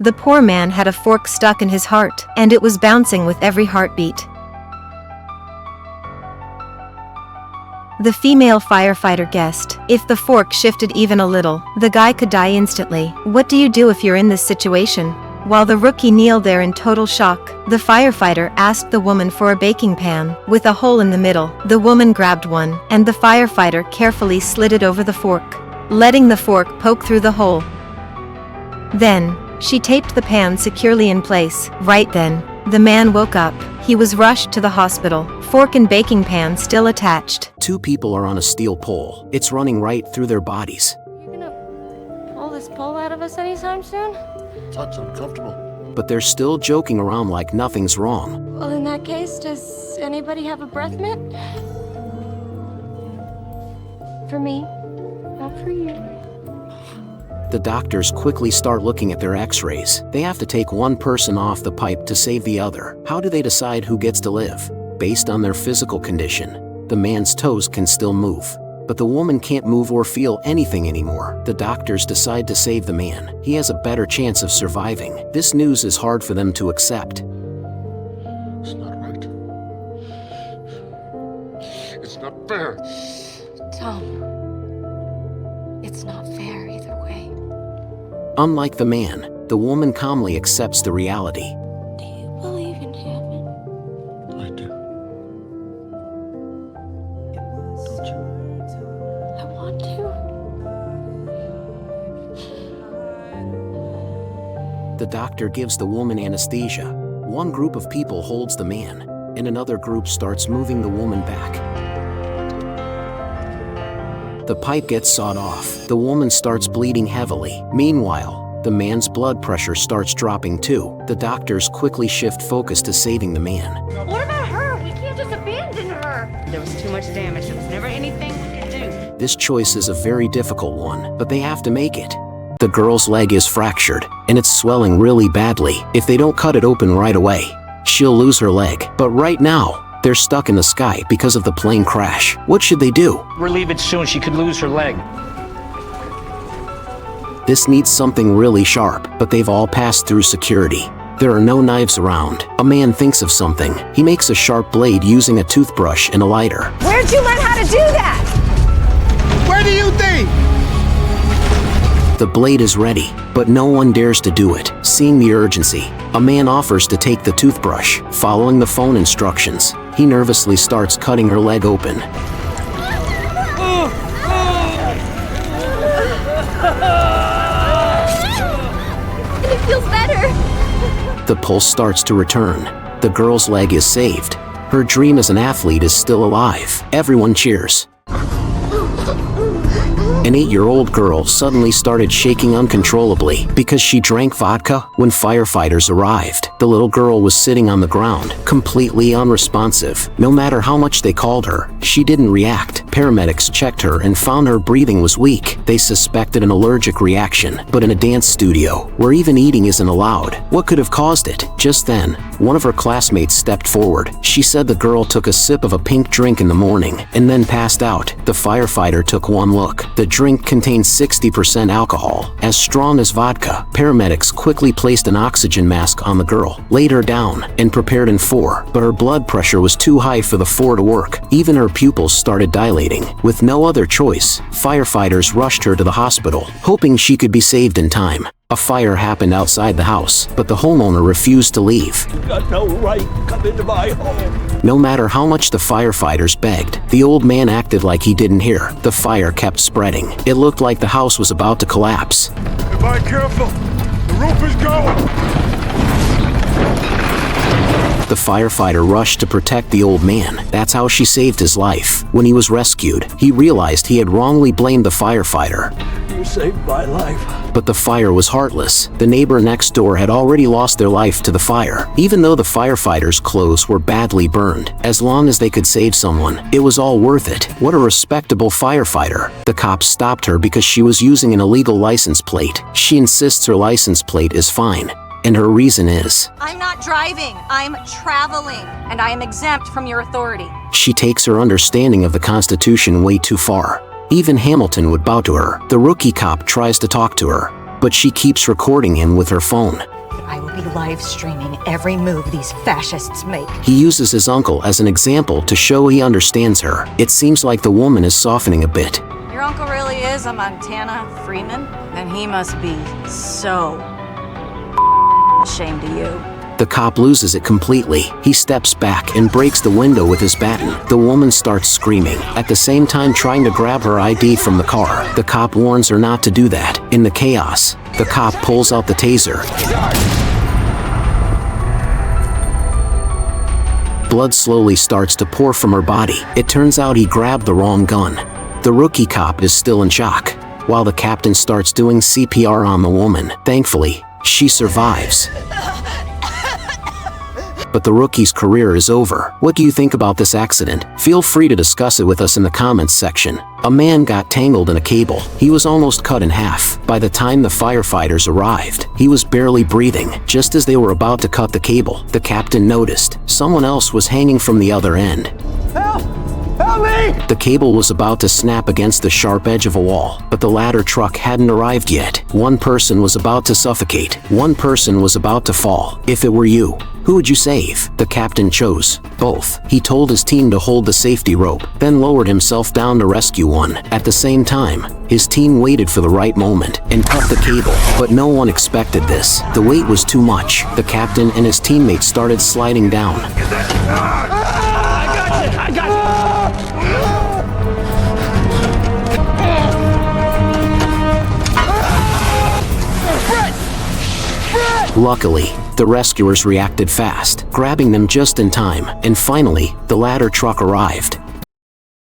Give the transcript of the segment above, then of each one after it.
The poor man had a fork stuck in his heart, and it was bouncing with every heartbeat. The female firefighter guessed, if the fork shifted even a little, the guy could die instantly. What do you do if you're in this situation? While the rookie kneeled there in total shock, the firefighter asked the woman for a baking pan, with a hole in the middle. The woman grabbed one, and the firefighter carefully slid it over the fork, letting the fork poke through the hole. Then, she taped the pan securely in place. Right then, the man woke up. He was rushed to the hospital, fork and baking pan still attached. Two people are on a steel pole. It's running right through their bodies. You gonna pull this pole out of us anytime soon? Touch uncomfortable. But they're still joking around like nothing's wrong. Well, in that case, does anybody have a breath mint? For me, not for you. The doctors quickly start looking at their x-rays. They have to take one person off the pipe to save the other. How do they decide who gets to live? Based on their physical condition. The man's toes can still move, but the woman can't move or feel anything anymore. The doctors decide to save the man. He has a better chance of surviving. This news is hard for them to accept. It's not right. It's not fair. Tom, it's not fair either way. Unlike the man, the woman calmly accepts the reality. Do you believe in heaven? I do. Don't you? I want to. The doctor gives the woman anesthesia. One group of people holds the man, and another group starts moving the woman back. The pipe gets sawed off. The woman starts bleeding heavily. Meanwhile, the man's blood pressure starts dropping too. The doctors quickly shift focus to saving the man. What about her? We can't just abandon her. There was too much damage. There was never anything we could do. This choice is a very difficult one, but they have to make it. The girl's leg is fractured, and it's swelling really badly. If they don't cut it open right away, she'll lose her leg. But right now, they're stuck in the sky because of the plane crash. What should they do? Relieve it soon, she could lose her leg. This needs something really sharp, but they've all passed through security. There are no knives around. A man thinks of something. He makes a sharp blade using a toothbrush and a lighter. Where'd you learn how to do that? Where do you think? The blade is ready, but no one dares to do it. Seeing the urgency, a man offers to take the toothbrush. Following the phone instructions, he nervously starts cutting her leg open. It feels better. The pulse starts to return. The girl's leg is saved. Her dream as an athlete is still alive. Everyone cheers. An 8-year-old girl suddenly started shaking uncontrollably because she drank vodka. When firefighters arrived, the little girl was sitting on the ground, completely unresponsive. No matter how much they called her, she didn't react. Paramedics checked her and found her breathing was weak. They suspected an allergic reaction, but in a dance studio, where even eating isn't allowed, what could have caused it? Just then, one of her classmates stepped forward. She said the girl took a sip of a pink drink in the morning and then passed out. The firefighter took one look. The drink contained 60% alcohol, as strong as vodka. Paramedics quickly placed an oxygen mask on the girl, laid her down, and prepared in 4, but her blood pressure was too high for the 4 to work. Even her pupils started dilating. With no other choice, firefighters rushed her to the hospital, hoping she could be saved in time. A fire happened outside the house, but the homeowner refused to leave. You got no right to come into my home. No matter how much the firefighters begged, the old man acted like he didn't hear. The fire kept spreading. It looked like the house was about to collapse. Be careful. The roof is going. The firefighter rushed to protect the old man. That's how she saved his life. When he was rescued, he realized he had wrongly blamed the firefighter. You saved my life. But the fire was heartless. The neighbor next door had already lost their life to the fire. Even though the firefighters' clothes were badly burned, as long as they could save someone, it was all worth it. What a respectable firefighter. The cops stopped her because she was using an illegal license plate. She insists her license plate is fine. And her reason is, I'm not driving, I'm traveling, and I am exempt from your authority. she takes her understanding of the Constitution way too far. Even Hamilton would bow to her. The rookie cop tries to talk to her. but she keeps recording him with her phone. I will be live streaming every move these fascists make. He uses his uncle as an example to show he understands her. It seems like the woman is softening a bit. Your uncle really is a Montana Freeman? Then he must be so ashamed of you. The cop loses it completely. He steps back and breaks the window with his baton. The woman starts screaming, at the same time trying to grab her ID from the car. The cop warns her not to do that. In the chaos, the cop pulls out the taser. Blood slowly starts to pour from her body. It turns out he grabbed the wrong gun. The rookie cop is still in shock, while the captain starts doing CPR on the woman. Thankfully, she survives. But the rookie's career is over. What do you think about this accident? Feel free to discuss it with us in the comments section. A man got tangled in a cable. He was almost cut in half. By the time the firefighters arrived, he was barely breathing. Just as they were about to cut the cable, the captain noticed someone else was hanging from the other end. Help! Help me! The cable was about to snap against the sharp edge of a wall, but the ladder truck hadn't arrived yet. One person was about to suffocate. One person was about to fall. If it were you, who would you save? The captain chose both. He told his team to hold the safety rope, then lowered himself down to rescue one. At the same time, his team waited for the right moment and cut the cable, but no one expected this. The weight was too much. The captain and his teammates started sliding down. I got you! Luckily, the rescuers reacted fast, grabbing them just in time, and finally, the ladder truck arrived.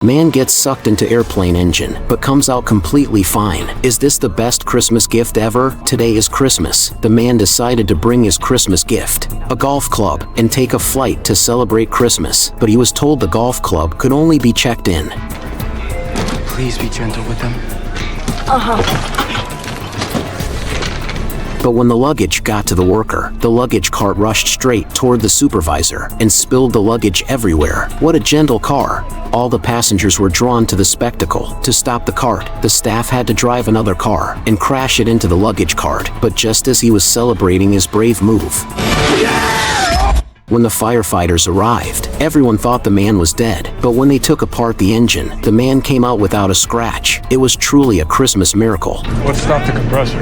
Man gets sucked into airplane engine, but comes out completely fine. Is this the best Christmas gift ever? Today is Christmas. The man decided to bring his Christmas gift, a golf club, and take a flight to celebrate Christmas, but he was told the golf club could only be checked in. Please be gentle with them. But when the luggage got to the worker, the luggage cart rushed straight toward the supervisor and spilled the luggage everywhere. What a gentle car. All the passengers were drawn to the spectacle. To stop the cart, the staff had to drive another car and crash it into the luggage cart. But just as he was celebrating his brave move, when the firefighters arrived, everyone thought the man was dead. But when they took apart the engine, the man came out without a scratch. It was truly a Christmas miracle. What stopped the compressor?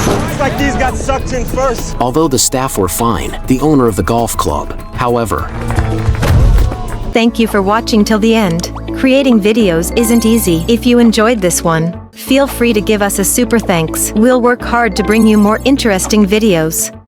Looks like these got sucked in first. Although the staff were fine, the owner of the golf club, however. Thank you for watching till the end. Creating videos isn't easy. If you enjoyed this one, feel free to give us a super thanks. We'll work hard to bring you more interesting videos.